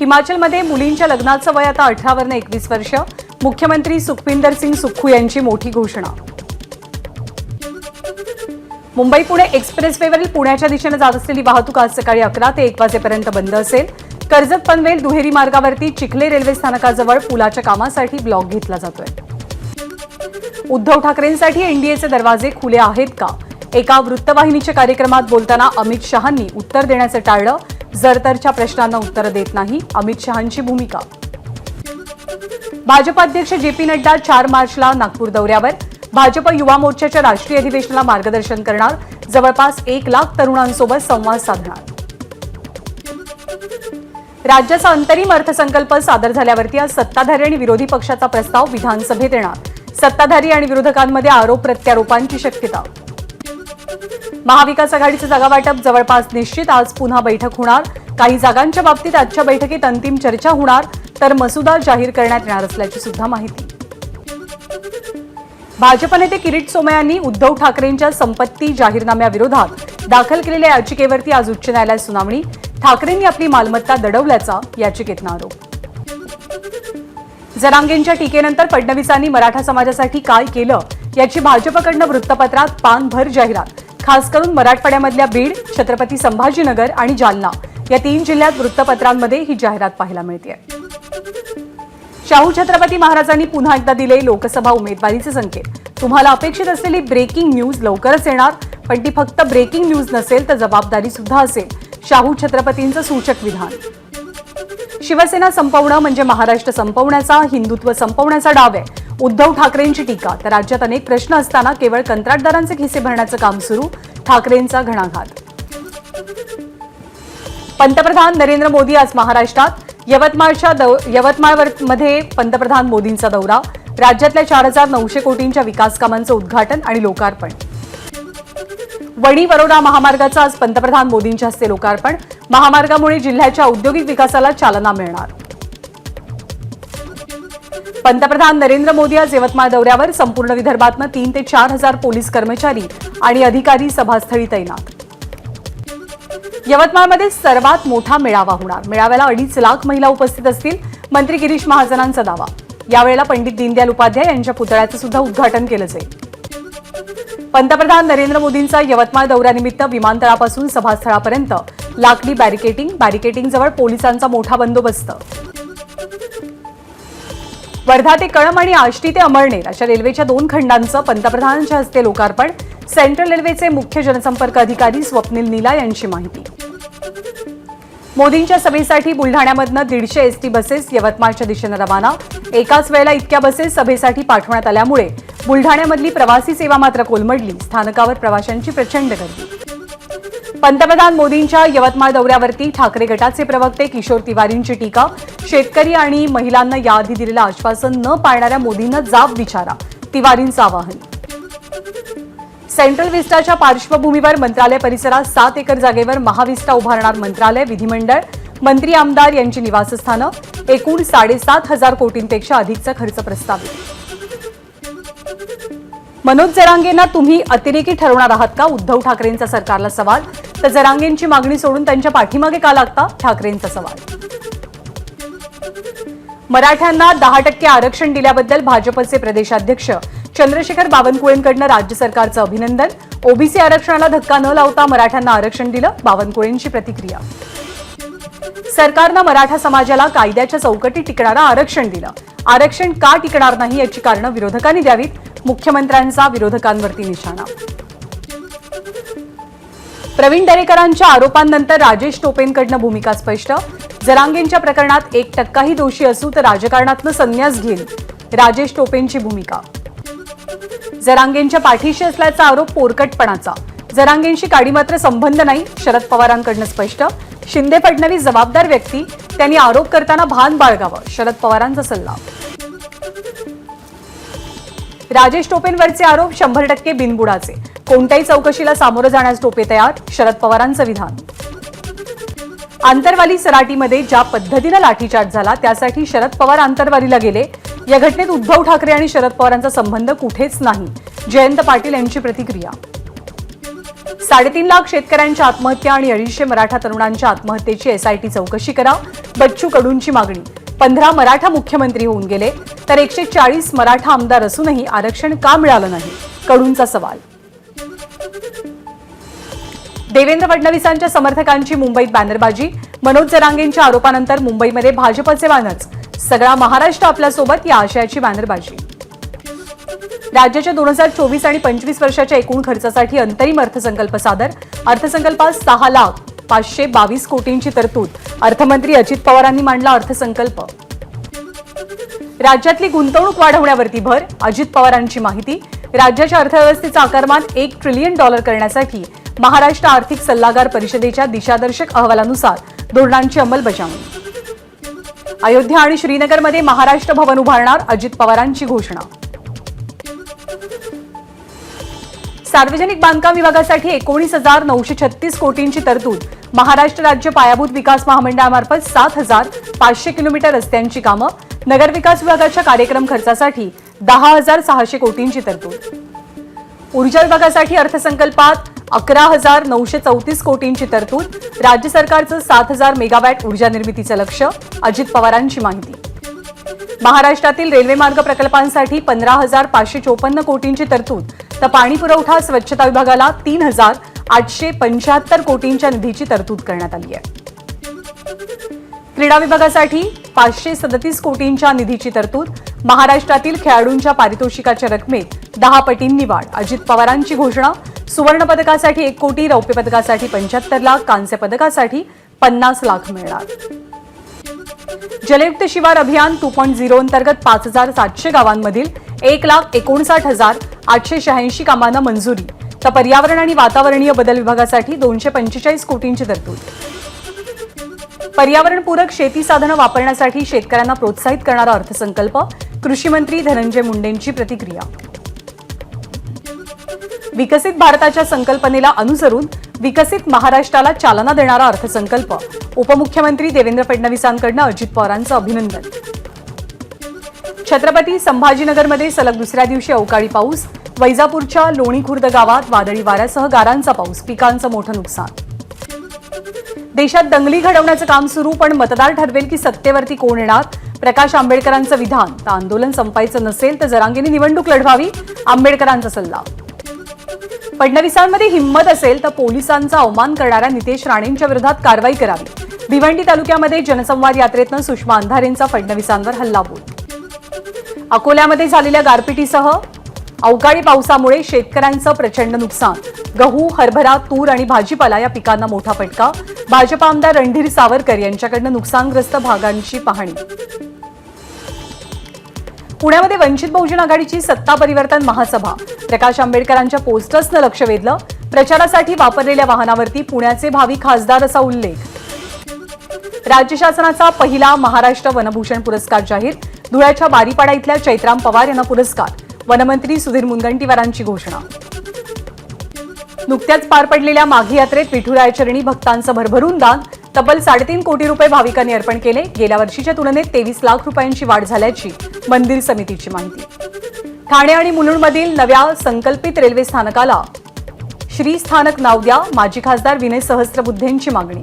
हिमाचलमध्ये मुलींच्या लग्नाचं वय आता 18 वरून 21 वर्ष। मुख्यमंत्री सुखविंदर सिंग सुक्खू यांची मोठी घोषणा। मुंबई पुणे एक्सप्रेसवेवरील पुण्याच्या दिशेने जात असलेली वाहतूक आज सकाळी 11 ते 1 वाजेपर्यंत बंद असेल। कर्जत पनवेल दुहेरी मार्गावरती चिखले रेल्वे स्थानकाजवळ पुलाच्या कामासाठी ब्लॉक घेतला जातोय। उद्धव ठाकरेंसाठी एनडीएचे दरवाजे खुले आहेत का? एका वृत्तवाहिनीच्या कार्यक्रमात बोलताना अमित शहांनी उत्तर देण्याचं टाळलं। जरतरच्या प्रश्नांना उत्तर देत नाही अमित शहांची भूमिका। भाजप अध्यक्ष जेपी नड्डा 4 मार्चला नागपूर दौऱ्यावर। भाजप युवा मोर्चाच्या राष्ट्रीय अधिवेशनाला मार्गदर्शन करणार। जवळपास 1 लाख तरुणांसोबत संवाद साधणार। राज्याचा अंतरिम अर्थसंकल्प सादर झाल्यावरती आज सत्ताधारी आणि विरोधी पक्षाचा प्रस्ताव विधानसभेत येणार। सत्ताधारी आणि विरोधकांमध्ये आरोप प्रत्यारोपांची शक्यता। महाविकास आघाडीचे जागा वाटप जवळपास निश्चित। आज पुन्हा बैठक होणार। काही जागांच्या बाबतीत आजच्या बैठकीत अंतिम चर्चा होणार, तर मसुदा जाहीर करण्यात येणार असल्याची सुद्धा माहिती। भाजप नेते किरीट सोमय्यांनी उद्धव ठाकरेंच्या संपत्ती जाहीरनाम्याविरोधात दाखल केलेल्या याचिकेवरती आज उच्च न्यायालयात सुनावणी। ठाकरेंनी आपली मालमत्ता दडवल्याचा याचिकेतला आरोप। जरांगेंच्या टीकेनंतर फडणवीसांनी मराठा समाजासाठी काय केलं याची भाजपकडनं वृत्तपत्रात पानभर जाहिरात। खास करून मराठवाड्यामधल्या बीड, छत्रपती संभाजीनगर आणि जालना या 3 जिल्ह्यात वृत्तपत्रांमध्ये ही जाहिरात पाहायला मिळते। शाहू छत्रपती महाराजांनी पुन्हा एकदा दिले लोकसभा उमेदवारीचे संकेत। तुम्हाला अपेक्षित असलेली ब्रेकिंग न्यूज लवकरच येणार, पण ती फक्त ब्रेकिंग न्यूज नसेल तर जबाबदारी सुद्धा असेल। शाहू छत्रपतींचं सूचक विधान। शिवसेना संपवणं म्हणजे महाराष्ट्र संपवण्याचा, हिंदुत्व संपवण्याचा डाव आहे। उद्धव ठाकरेंची टीका। तर राज्यात अनेक प्रश्न असताना केवळ कंत्राटदारांचे खिसे भरण्याचं काम सुरू। ठाकरेंचा घणाघात। पंतप्रधान नरेंद्र मोदी आज महाराष्ट्रात। यवतमाळमध्ये पंतप्रधान मोदींचा दौरा। राज्यातल्या 4900 कोटींच्या विकास कामांचं उद्घाटन आणि लोकार्पण। वणी वरोडा महामार्गाचं आज पंतप्रधान मोदींच्या हस्ते लोकार्पण। महामार्गामुळे जिल्ह्याच्या औद्योगिक विकासाला चालना मिळणार। पंतप्रधान नरेंद्र मोदी आज यवतमाळ दौऱ्यावर। संपूर्ण विदर्भातनं 3 ते 4 हजार पोलीस कर्मचारी आणि अधिकारी सभास्थळी तैनात। यवतमाळमध्ये सर्वात मोठा मेळावा होणार। मेळाव्याला 2.5 लाख महिला उपस्थित असतील, मंत्री गिरीश महाजनांचा दावा। यावेळेला पंडित दीनदयाल उपाध्याय यांच्या पुतळ्याचं सुद्धा उद्घाटन केलं जाईल। पंतप्रधान नरेंद्र मोदींचा यवतमाळ दौऱ्यानिमित्त विमानतळापासून सभास्थळापर्यंत लाकडी बॅरिकेडिंगजवळ पोलिसांचा मोठा बंदोबस्त। वर्धा ते कळंब आणि आष्टी ते अमळनेर अशा रेल्वेच्या 2 खंडांचं पंतप्रधानांच्या हस्ते लोकार्पण। सेंट्रल रेल्वेचे मुख्य जनसंपर्क अधिकारी स्वप्नील नीला यांची माहिती। मोदींच्या सभेसाठी बुलढाण्यामधनं 150 एसटी बसेस यवतमाळच्या दिशेने रवाना। एकाच वेळेला इतक्या बसेस सभेसाठी पाठवण्यात आल्यामुळे बुलढाण्यामधली प्रवासी सेवा मात्र कोलमडली। स्थानकावर प्रवाशांची प्रचंड गर्दी। पंतप्रधान मोदींच्या यवतमाळ दौऱ्यावरती ठाकरे गटाचे प्रवक्ते किशोर तिवारींची टीका। शेतकरी आणि महिलांना याआधी दिलेलं आश्वासन न पाळणाऱ्या मोदींना जाब विचारा, तिवारींचं आवाहन। सेंट्रल विस्टाच्या पार्श्वभूमीवर मंत्रालय परिसरात 7 एकर जागेवर महाविस्टा उभारणार मंत्रालय, विधिमंडळ। मंत्री आमदार यांची निवासस्थानं। एकूण 7.5 कोटींपेक्षा अधिकचा खर्च प्रस्तावित। मनोज जरांगेंना तुम्ही अतिरेकी ठरवणार आहात का? उद्धव ठाकरेंचा सरकारला सवाल। तर जरांगेंची मागणी सोडून त्यांच्या पाठीमागे का लागता? ठाकरेंचा सवाल। मराठ्यांना 10% आरक्षण दिल्याबद्दल भाजपचे प्रदेशाध्यक्ष चंद्रशेखर बावनकुळेंकडनं राज्य सरकारचं अभिनंदन। ओबीसी आरक्षणाला धक्का न लावता मराठ्यांना आरक्षण दिलं, बावनकुळेंची प्रतिक्रिया। सरकारनं मराठा समाजाला कायद्याच्या चौकटीत टिकणारं आरक्षण दिलं। आरक्षण का टिकणार नाही याची कारणं विरोधकांनी द्यावीत। मुख्यमंत्र्यांचा विरोधकांवरती निशाणा। प्रवीण दरेकरांच्या आरोपांनंतर राजेश टोपेंकडनं भूमिका स्पष्ट। जरांगेंच्या प्रकरणात 1% दोषी असू तर राजकारणातनं संन्यास घेईल, राजेश टोपेंची भूमिका। जरांगेंच्या पाठीशी असल्याचा आरोप पोरकटपणाचा। जरांगेंशी काडी मात्र संबंध नाही, शरद पवारांकडनं स्पष्ट। शिंदे फडणवीस जबाबदार व्यक्ती, त्यांनी आरोप करताना भान बाळगावं, शरद पवारांचा सल्ला। राजेश टोपेंवरचे आरोप 100% बिनबुडाचे। कोणत्याही चौकशीला सामोरं जाण्यास टोपे तयार, शरद पवारांचं विधान। आंतरवाली सराटीमध्ये ज्या पद्धतीने लाठीचार्ज झाला त्यासाठी शरद पवार आंतरवालीला गेले। या घटनेत उद्धव ठाकरे आणि शरद पवारांचा संबंध कुठेच नाही, जयंत पाटील यांची प्रतिक्रिया। 3.5 लाख शेतकऱ्यांच्या आत्महत्या आणि 250 मराठा तरुणांच्या आत्महत्येची एसआयटी चौकशी करा. बच्चू कडूंची मागणी. 15 मराठा मुख्यमंत्री होऊन गेले तर 140 मराठा आमदार असूनही आरक्षण का मिळालं नाही? कडूंचा सवाल. देवेंद्र फडणवीसांच्या समर्थकांची मुंबईत बॅनरबाजी. मनोज जरांगेंच्या आरोपानंतर मुंबईमध्ये भाजपचे बॅनर्स. सगळा महाराष्ट्र आपल्यासोबत या आशयाची बॅनरबाजी. राज्याच्या 2024 आणि 25 वर्षाच्या एकूण खर्चासाठी अंतरिम अर्थसंकल्प सादर. अर्थसंकल्पात 6,522 कोटींची तरतूद. अर्थमंत्री अजित पवारांनी मांडला अर्थसंकल्प. राज्यातली गुंतवणूक वाढवण्यावरती भर. अजित पवारांची माहिती. राज्याच्या अर्थव्यवस्थेचा आकारमान $1 ट्रिलियन करण्यासाठी महाराष्ट्र आर्थिक सल्लागार परिषदेच्या दिशादर्शक अहवालानुसार धोरणांची अंमलबजावणी. अयोध्या आणि श्रीनगरमध्ये महाराष्ट्र भवन उभारणार. अजित पवारांची घोषणा. सार्वजनिक बांधकाम विभागासाठी 19,936 कोटींची तरतूद. महाराष्ट्र राज्य पायाभूत विकास महामंडळामार्फत 7,500 किलोमीटर रस्त्यांची कामं. नगरविकास विभागाच्या कार्यक्रम खर्चासाठी 10,600 कोटींची तरतूद. ऊर्जा विभागासाठी अर्थसंकल्पात 11,934 कोटींची तरतूद. राज्य सरकारचं 7,000 मेगावॅट ऊर्जा निर्मितीचं लक्ष्य. अजित पवारांची माहिती. महाराष्ट्रातील रेल्वे मार्ग प्रकल्पांसाठी 15,554 कोटींची तरतूद. तर पाणी पुरवठा स्वच्छता विभागाला 3,875 कोटींच्या निधीची तरतूद करण्यात आली आहे. क्रीडा विभागासाठी 537 कोटींच्या निधीची तरतूद. महाराष्ट्रातील खेळाडूंच्या पारितोषिकाच्या रकमेत 10 पटींनी वाढ. अजित पवारांची घोषणा. सुवर्ण पदकासाठी 1 कोटी, रौप्य पदकासाठी 75 लाख, कांस्य पदकासाठी 50 लाख मिळणार. जलयुक्त शिवार अभियान 2.0 अंतर्गत 5,700 गावांमधील 1,59,886 कामांना मंजुरी. तर पर्यावरण आणि वातावरणीय बदल विभागासाठी 245 कोटींची तरतूद. पर्यावरणपूरक शेती साधनं वापरण्यासाठी शेतकऱ्यांना प्रोत्साहित करणारा अर्थसंकल्प. कृषी मंत्री धनंजय मुंडेंची प्रतिक्रिया. विकसित भारताच्या संकल्पनेला अनुसरून विकसित महाराष्ट्राला चालना देणारा अर्थसंकल्प. उपमुख्यमंत्री देवेंद्र फडणवीसांकडून अजित पवारांचं अभिनंदन. छत्रपती संभाजीनगरमध्ये सलग दुसऱ्या दिवशी अवकाळी पाऊस. वैजापूरच्या लोणी खुर्द गावात वादळी वाऱ्यासह गारांचा पाऊस. पिकांचं मोठं नुकसान. देशात दंगली घडवण्याचं काम सुरू, पण मतदार ठरवेल की सत्तेवरती कोण येणार. प्रकाश आंबेडकरांचं विधान. तर आंदोलन संपायचं नसेल तर जरांगेंनी निवडणूक लढवावी. आंबेडकरांचा सल्ला. फडणवीसांमध्ये हिंमत असेल तर पोलिसांचा अवमान करणाऱ्या नितेश राणेंच्या विरोधात कारवाई करावी. भिवंडी तालुक्यामध्ये जनसंवाद यात्रेतनं सुषमा अंधारेंचा फडणवीसांवर हल्लाबोल. अकोल्यामध्ये झालेल्या गारपिटीसह अवकाळी पावसामुळे शेतकऱ्यांचं प्रचंड नुकसान. गहू, हरभरा, तूर आणि भाजीपाला या पिकांना मोठा फटका. भाजप आमदार रणधीर सावरकर यांच्याकडून नुकसानग्रस्त भागांची पाहणी. पुण्यामध्ये वंचित बहुजन आघाडीची सत्ता परिवर्तन महासभा. प्रकाश आंबेडकरांच्या पोस्टर्सनं लक्ष वेधलं. प्रचारासाठी वापरलेल्या वाहनावरती पुण्याचे भावी खासदार असा उल्लेख. राज्य शासनाचा पहिला महाराष्ट्र वनभूषण पुरस्कार जाहीर. धुळ्याच्या बारीपाडा इथल्या चैत्राम पवार यांना पुरस्कार. वनमंत्री सुधीर मुनगंटीवारांची घोषणा. नुकत्याच पार पडलेल्या माघी यात्रेत विठुरायचरणी भक्तांचं भरभरून दान. तब्बल 3.5 कोटी रुपये भाविकांनी अर्पण केले. गेल्या वर्षीच्या तुलनेत 23 लाख रुपयांची वाढ झाल्याची मंदिर समितीची माहिती. ठाणे आणि मुलुंडमधील नव्या संकल्पित रेल्वे स्थानकाला श्री स्थानक नाव द्या. माजी खासदार विनय सहस्त्रबुद्धेंची मागणी.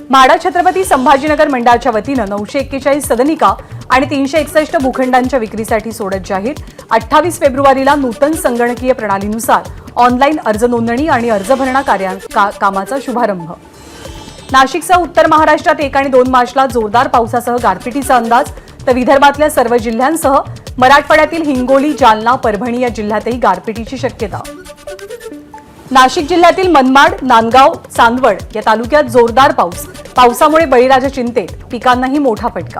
म्हाडा छत्रपती संभाजीनगर मंडळाच्या वतीनं 941 सदनिका आणि 361 भूखंडांच्या विक्रीसाठी सोडत जाहीर. 28 फेब्रुवारीला नूतन संगणकीय प्रणालीनुसार ऑनलाईन अर्ज नोंदणी आणि अर्ज भरणा कामाचा शुभारंभ. नाशिकसह उत्तर महाराष्ट्रात 1 आणि 2 मार्चला जोरदार पावसासह गारपिटीचा अंदाज. तर विदर्भातल्या सर्व जिल्ह्यांसह मराठवाड्यातील हिंगोली, जालना, परभणी या जिल्ह्यातही गारपिटीची शक्यता. नाशिक जिल्ह्यातील मनमाड, नांदगाव, चांदवड या तालुक्यात जोरदार पाऊस. पावसामुळे बळीराजा चिंतेत. पिकांनाही मोठा फटका.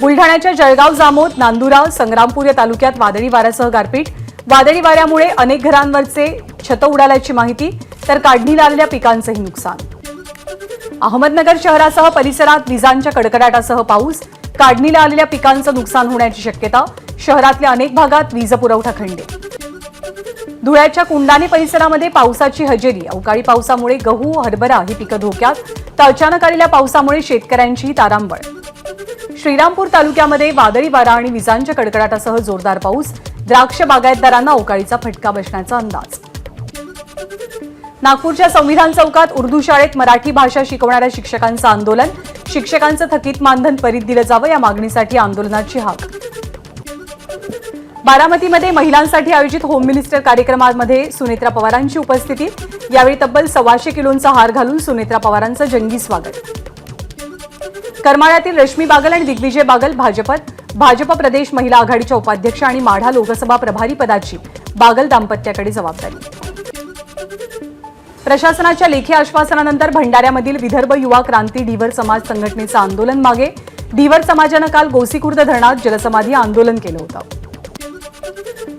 बुलढाण्याच्या जळगाव, जामोद, नांदुरा, संग्रामपूर या तालुक्यात वादळी वाऱ्यासह गारपीट. वादळी वाऱ्यामुळे अनेक घरांवरचे छतं उडाल्याची माहिती. तर काढणीला आलेल्या पिकांचंही नुकसान. अहमदनगर शहरासह परिसरात विजांच्या कडकडाटासह पाऊस. काढणीला आलेल्या पिकांचं नुकसान होण्याची शक्यता. शहरातल्या अनेक भागात वीज पुरवठा खंडित. धुळ्याच्या कुंडाणे परिसरामध्ये पावसाची हजेरी. अवकाळी पावसामुळे गहू, हरभरा ही पिकं धोक्यात. तर अचानक आलेल्या पावसामुळे शेतकऱ्यांची तारांबळ. श्रीरामपूर तालुक्यामध्ये वादळी वारा आणि विजांच्या कडकडाटासह जोरदार पाऊस. द्राक्ष बागायतदारांना अवकाळीचा फटका बसण्याचा अंदाज. नागपूरच्या संविधान चौकात उर्दू शाळेत मराठी भाषा शिकवणाऱ्या शिक्षकांचं आंदोलन. शिक्षकांचं थकीत मानधन त्वरित दिलं जावं या मागणीसाठी आंदोलनाची हाक. बारामतीमध्ये महिलांसाठी आयोजित होम मिनिस्टर कार्यक्रमामध्ये सुनेत्रा पवारांची उपस्थिती. यावेळी तब्बल 125 किलोंचा हार घालून सुनेत्रा पवारांचं जंगी स्वागत. करमाळ्यातील रश्मी बागल आणि दिग्विजय बागल भाजप प्रदेश महिला आघाडीच्या उपाध्यक्ष आणि माढा लोकसभा प्रभारी पदाची बागल दाम्पत्याकडे जबाबदारी. प्रशासनाच्या लेखी आश्वासनानंतर भंडाऱ्यामधील विदर्भ युवा क्रांती धीवर समाज संघटनेचं आंदोलन मागे. धीवर समाजानं काल गोसीखुर्द धरणात जलसमाधी आंदोलन केलं होतं.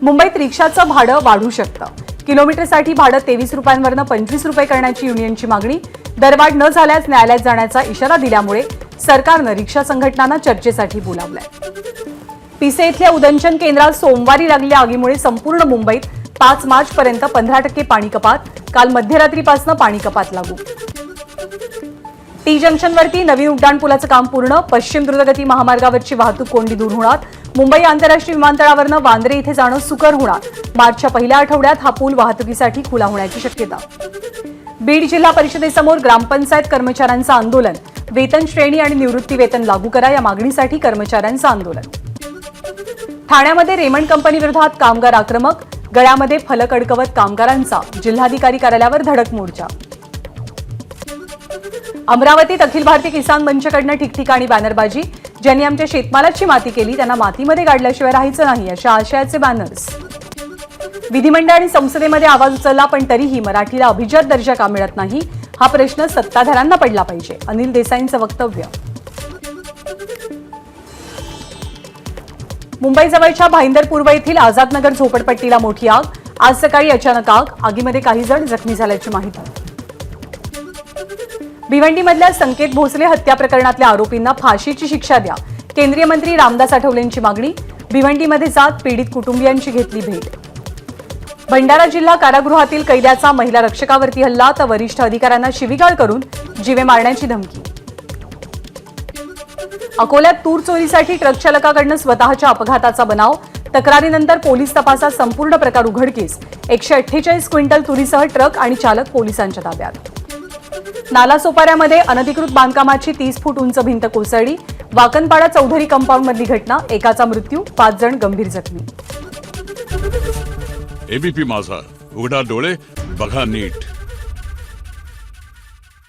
मुंबईत रिक्षाचं भाडं वाढू शकतं. किलोमीटरसाठी भाडं 23 रुपयांवरनं 25 रुपये करण्याची युनियनची मागणी. दरवाढ न झाल्यास न्यायालयात जाण्याचा इशारा दिल्यामुळे सरकारनं रिक्षा संघटनांना चर्चेसाठी बोलावलंय. पिसे इथल्या उदंचन केंद्रात सोमवारी लागलेल्या आगीमुळे संपूर्ण मुंबईत 5 मार्चपर्यंत 15% पाणी कपात. काल मध्यरात्रीपासून पाणी कपात लागू. टी जंक्शनवरती नवीन उड्डाणपुलाचं काम पूर्ण. पश्चिम द्रुतगती महामार्गावरची वाहतूक कोंडी दूर होणार. मुंबई आंतरराष्ट्रीय विमानतळावरनं वांद्रे इथे जाणं सुकर होणार. मार्चच्या पहिल्या आठवड्यात हा पूल वाहतुकीसाठी खुला होण्याची शक्यता. बीड जिल्हा परिषदेसमोर ग्रामपंचायत कर्मचाऱ्यांचं आंदोलन. वेतन श्रेणी आणि निवृत्ती वेतन लागू करा या मागणीसाठी कर्मचाऱ्यांचं आंदोलन. ठाण्यामध्ये रेमंड कंपनीविरोधात कामगार आक्रमक. गळ्यामध्ये फलक अडकवत कामगारांचा जिल्हाधिकारी कार्यालयावर धडक मोर्चा. अमरावतीत अखिल भारतीय किसान मंचकडनं ठिकठिकाणी बॅनरबाजी. ज्यांनी आमच्या शेतमालाची माती केली त्यांना मातीमध्ये गाडल्याशिवाय राहायचं नाही अशा आशयाचे बॅनर्स. विधिमंडळ आणि संसदेमध्ये आवाज उचलला पण तरीही मराठीला अभिजात दर्जा का मिळत नाही हा प्रश्न सत्ताधाऱ्यांना पडला पाहिजे. अनिल देसाईंचं वक्तव्य. मुंबईजवळच्या भाईंदर पूर्व येथील आझादनगर झोपडपट्टीला मोठी आग. आज सकाळी अचानक आग. आगीमध्ये काही जण जखमी झाल्याची माहिती. भिवंडीमधल्या संकेत भोसले हत्या प्रकरणातल्या आरोपींना फाशीची शिक्षा द्या. केंद्रीय मंत्री रामदास आठवलेंची मागणी. भिवंडीमध्ये जात पीडित कुटुंबियांची घेतली भेट. भंडारा जिल्हा कारागृहातील कैद्याचा महिला रक्षकावरती हल्ला तर वरिष्ठ अधिकाऱ्यांना शिवीगाळ करून जीवे मारण्याची धमकी. अकोल्यात तूर चोरीसाठी ट्रक चालकाकडनं स्वतःच्या अपघाताचा बनाव. तक्रारीनंतर पोलीस तपासात संपूर्ण प्रकार उघडकीस. 148 क्विंटल तुरीसह ट्रक आणि चालक पोलिसांच्या ताब्यात. नालासोपाऱ्यामध्ये अनधिकृत बांधकामाची 30 फूट उंच भिंत कोसळली. वाकणपाडा चौधरी कंपाऊंडमधली घटना. एकाचा मृत्यू 5 जण गंभीर जखमी. एबीपी माझा, उघडा डोळे बघा नीट.